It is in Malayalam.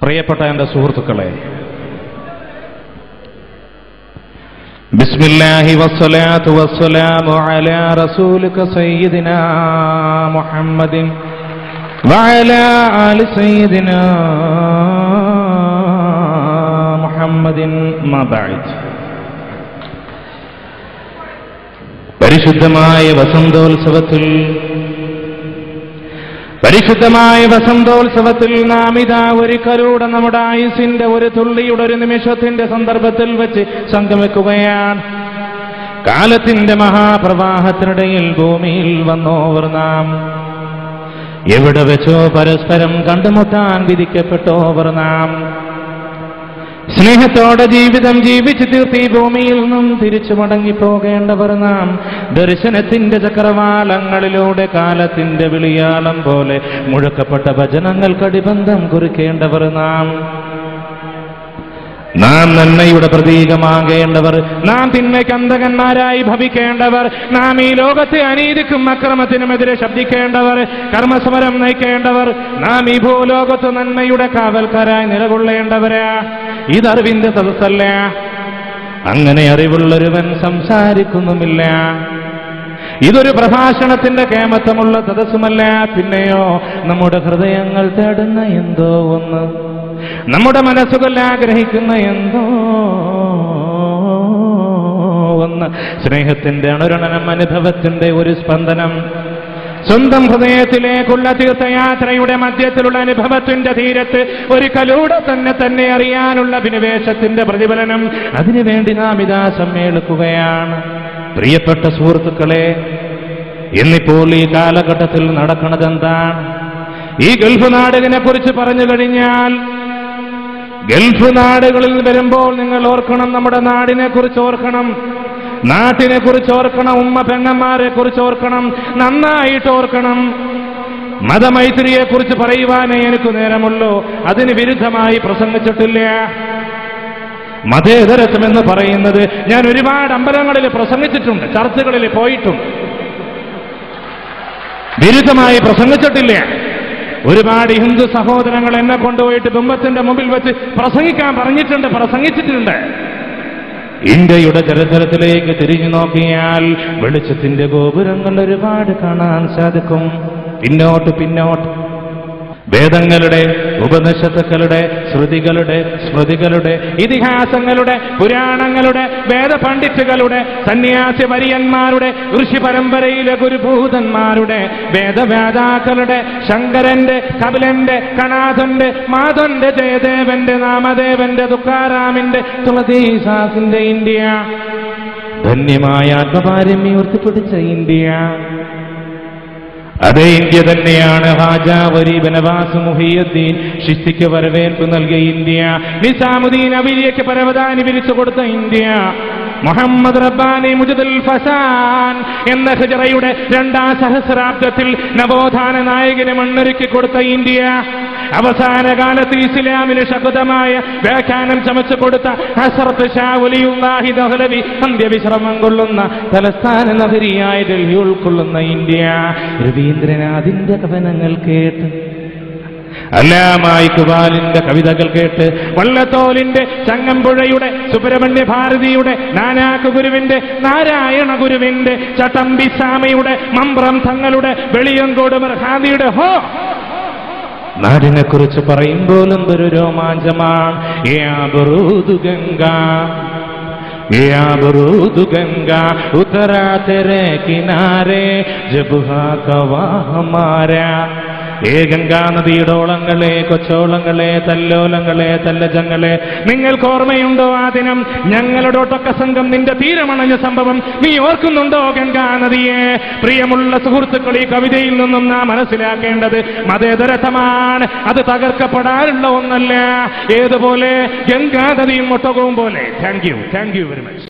പ്രിയപ്പെട്ട എൻ്റെ സുഹൃത്തുക്കളെ, ബിസ്മില്ലാഹി വസ്സലാത്തു വസ്സലാമു അലാ റസൂലിക സയ്യിദിനാ മുഹമ്മദിൻ വഅലാ ആലി സയ്യിദിനാ മുഹമ്മദിൻ മാ ബഅദ്. പരിശുദ്ധമായ വസന്തോത്സവത്തിൽ നാം ഇതാ ഒരിക്കലൂടെ നമ്മുടെ ആയുസിന്റെ ഒരു തുള്ളിയുടെ ഒരു നിമിഷത്തിന്റെ സന്ദർഭത്തിൽ വെച്ച് സംഗമിക്കുകയാണ്. കാലത്തിന്റെ മഹാപ്രവാഹത്തിനിടയിൽ ഭൂമിയിൽ വന്നോവർ നാം, എവിടെ വെച്ചോ പരസ്പരം കണ്ടുമുട്ടാൻ വിധിക്കപ്പെട്ടോവർ നാം, സ്നേഹത്തോടെ ജീവിതം ജീവിച്ചു തീർത്തി ഭൂമിയിൽ നിന്നും തിരിച്ചു മടങ്ങിപ്പോകേണ്ടവർ നാം, ദർശനത്തിന്റെ ചക്രവാളങ്ങളിലൂടെ കാലത്തിന്റെ വിളിയാളം പോലെ മുഴക്കപ്പെട്ട ഭജനങ്ങൾക്കടിബന്ധം കുറിക്കേണ്ടവർ നാം നന്മയുടെ പ്രതീകമാകേണ്ടവർ, നാം തിന്മയ്ക്ക് അന്തകന്മാരായി ഭവിക്കേണ്ടവർ, നാം ഈ ലോകത്തെ അനീതിക്കും അക്രമത്തിനുമെതിരെ ശബ്ദിക്കേണ്ടവർ, കർമ്മസമരം നയിക്കേണ്ടവർ, നാം ഈ ഭൂലോകത്ത് നന്മയുടെ കാവൽക്കാരായി നിലകൊള്ളേണ്ടവരാ. ഇതറിവിന്റെ സദസ്സല്ല. അങ്ങനെ അറിവുള്ളൊരുവൻ സംസാരിക്കുന്നുമില്ല. ഇതൊരു പ്രഭാഷണത്തിന്റെ കേമത്വമുള്ള സദസ്സുമല്ല. പിന്നെയോ നമ്മുടെ ഹൃദയങ്ങൾ തേടുന്ന എന്തോ ഒന്ന്, നമ്മുടെ മനസ്സുകൾ ആഗ്രഹിക്കുന്ന എന്തോ ഒന്ന്, സ്നേഹത്തിന്റെ അണുരണനം, അനുഭവത്തിന്റെ ഒരു സ്പന്ദനം, സ്വന്തം ഹൃദയത്തിലേക്കുള്ള തീർത്ഥയാത്രയുടെ മധ്യത്തിലുള്ള അനുഭവത്തിന്റെ തീരത്ത് ഒരിക്കലൂടെ തന്നെ അറിയാനുള്ള അഭിനിവേശത്തിന്റെ പ്രതിഫലനം, അതിനുവേണ്ടി നാം ഇതാ സമ്മേളിക്കുകയാണ്. പ്രിയപ്പെട്ട സുഹൃത്തുക്കളെ, ഇന്നിപ്പോൾ ഈ കാലഘട്ടത്തിൽ നടക്കുന്നത് എന്താണ്? ഈ ഗൾഫ് നാടുകളെ കുറിച്ച് പറഞ്ഞു കഴിഞ്ഞാൽ, ഗൾഫ് നാടുകളിൽ വരുമ്പോൾ നിങ്ങൾ ഓർക്കണം, നമ്മുടെ നാടിനെ കുറിച്ച് ഓർക്കണം, നാട്ടിനെ കുറിച്ച് ഓർക്കണം, ഉമ്മ പെങ്ങന്മാരെ കുറിച്ച് ഓർക്കണം, നന്നായിട്ട് ഓർക്കണം. മതമൈത്രിയെ കുറിച്ച് പറയുവാനേ എനിക്ക് നേരമുള്ളൂ, അതിന് വിരുദ്ധമായി പ്രസംഗിച്ചിട്ടില്ല. മതേതരത്വം എന്ന് പറയുന്നത് ഞാൻ ഒരുപാട് അമ്പലങ്ങളിൽ പ്രസംഗിച്ചിട്ടുണ്ട്, ചർച്ചകളിൽ പോയിട്ടുണ്ട്, വിരുദ്ധമായി പ്രസംഗിച്ചിട്ടില്ല. ഒരുപാട് ഹിന്ദു സഹോദരങ്ങൾ എന്നെ കൊണ്ടുപോയിട്ട് ബിംബത്തിന്റെ മുമ്പിൽ വെച്ച് പ്രസംഗിക്കാൻ പറഞ്ഞിട്ടുണ്ട്, പ്രസംഗിച്ചിട്ടുണ്ട്. ഇന്ത്യയുടെ ചരിത്രത്തിലേക്ക് തിരിഞ്ഞു നോക്കിയാൽ വെളിച്ചത്തിന്റെ ഗോപുരങ്ങൾ ഒരുപാട് കാണാൻ സാധിക്കും. പിന്നോട്ട് വേദങ്ങളുടെ, ഉപനിഷത്തുക്കളുടെ, ശ്രുതികളുടെ, സ്മൃതികളുടെ, ഇതിഹാസങ്ങളുടെ, പുരാണങ്ങളുടെ, വേദപണ്ഡിറ്റുകളുടെ, സന്യാസി വര്യന്മാരുടെ, ഋഷി പരമ്പരയിലെ ഗുരുഭൂതന്മാരുടെ, വേദവേദാക്കളുടെ, ശങ്കരന്റെ, കപിലന്റെ, കണാഥന്റെ, മാധവന്റെ, ജയദേവന്റെ, നാമദേവന്റെ, തുക്കാറാമിന്റെ, തുളസീദാസിന്റെ ഇന്ത്യ, ധന്യമായ ആത്മപാരമ്യം ഉയർത്തിപ്പിടിച്ച ഇന്ത്യ, അതേ ഇന്ത്യ തന്നെയാണ് ഹാജാ വരീബ് നവാസ് മുഹിയുദ്ദീൻ ചിശ്തിക്ക് വരവേൽപ്പ് നൽകിയ ഇന്ത്യ, നിസാമുദ്ദീൻ ഔലിയയ്ക്ക് പരവതാനി വിരിച്ചു കൊടുത്ത ഇന്ത്യ, മുഹമ്മദ് റബ്ബാനി മുജദുൽ ഫസാൻ എന്ന ഹിജ്റയുടെ 2ാം സഹസ്രാബ്ദത്തിൽ നവോത്ഥാന നായകനെ മണ്ണൊരുക്കി കൊടുത്ത ഇന്ത്യ, അവസാന കാലത്ത് ഇസ്ലാമിന് ശക്തമായ വ്യാഖ്യാനം ചമച്ചു കൊടുത്ത ഹസ്രത്ത് ഷാ വലിയുല്ലാഹി ദഹ്ലവി അന്ത്യവിശ്രമം കൊള്ളുന്ന തലസ്ഥാന നഗരിയായ ഡൽഹി ഉൾക്കൊള്ളുന്ന ഇന്ത്യ, രവീന്ദ്രനാഥിന്റെ കവനങ്ങൾ കേട്ട്, അല്ലാമാ ഇഖ്ബാലിന്റെ കവിതകൾ കേട്ട്, വള്ളത്തോലിന്റെ, ചങ്ങമ്പുഴയുടെ, സുബ്രഹ്മണ്യ ഭാരതിയുടെ, നാനാക്ക് ഗുരുവിന്റെ, നാരായണ ഗുരുവിന്റെ, ചട്ടമ്പി സ്വാമിയുടെ, മമ്പ്രം തങ്ങളുടെ, വെളിയങ്കോട് മർഹാദിയുടെ, ഹോ നാടിനെ കുറിച്ച് പറയുമ്പോൾ എന്തൊരു രോമാഞ്ചമാണ്. ഗംഗാ ഉത്തരാ തെരെ കിനാരെ ജബ് ഹാ കവാ ഹമാരാ. ഗംഗാ നദിയുടെ ഓളങ്ങളെ, കൊച്ചോളങ്ങളെ, തല്ലോലങ്ങളെ, തല്ലജങ്ങളെ, നിങ്ങൾക്ക് ഓർമ്മയുണ്ടോ ആ ദിനം? ഞങ്ങളുടെ ഒട്ടൊക്കെ സംഘം നിന്റെ തീരമണഞ്ഞ സംഭവം നീ ഓർക്കുന്നുണ്ടോ ഗംഗാ നദിയെ? പ്രിയമുള്ള സുഹൃത്തുക്കൾ, ഈ കവിതയിൽ നിന്നും നാം മനസ്സിലാക്കേണ്ടത് മതേതരത്വമാണ്. അത് തകർക്കപ്പെടാനുള്ള ഒന്നല്ല. ഏതുപോലെ? ഗംഗാ നദിയും ഒട്ടകവും പോലെ. Thank you very much.